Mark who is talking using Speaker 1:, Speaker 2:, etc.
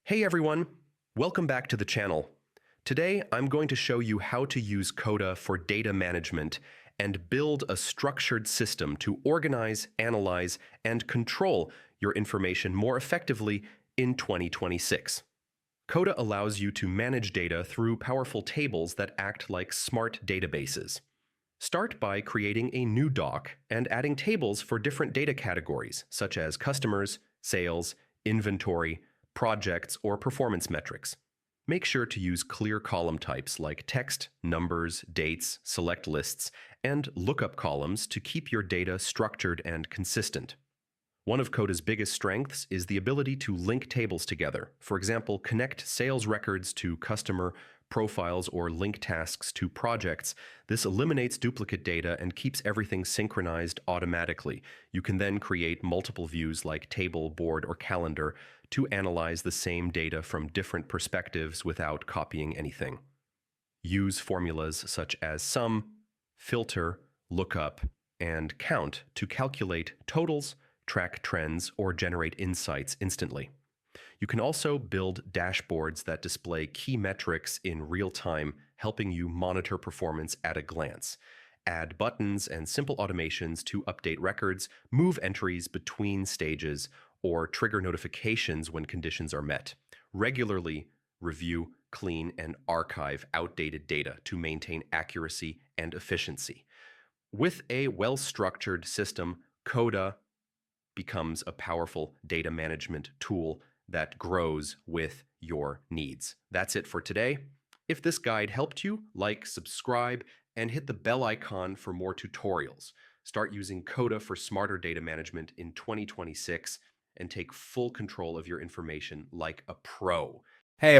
Speaker 1: Hey everyone, welcome back to the channel. Today I'm going to show you how to use Coda for data management and build a structured system to organize, analyze, and control your information more effectively in 2026. Coda allows you to manage data through powerful tables that act like smart databases. Start by creating a new doc and adding tables for different data categories, such as customers, sales, inventory, projects, or performance metrics. Make sure to use clear column types like text, numbers, dates, select lists, and lookup columns to keep your data structured and consistent. One of Coda's biggest strengths is the ability to link tables together. For example, connect sales records to customer profiles or link tasks to projects. This eliminates duplicate data and keeps everything synchronized automatically. You can then create multiple views like table, board, or calendar to analyze the same data from different perspectives without copying anything. Use formulas such as sum, filter, lookup, and count to calculate totals, track trends, or generate insights instantly. You can also build dashboards that display key metrics in real time, helping you monitor performance at a glance. Add buttons and simple automations to update records, move entries between stages, or trigger notifications when conditions are met. Regularly review, clean, and archive outdated data to maintain accuracy and efficiency. With a well-structured system, Coda becomes a powerful data management tool that grows with your needs. That's it for today. If this guide helped you, like, subscribe, and hit the bell icon for more tutorials. Start using Coda for smarter data management in 2026 and take full control of your information like a pro.
Speaker 2: Hey,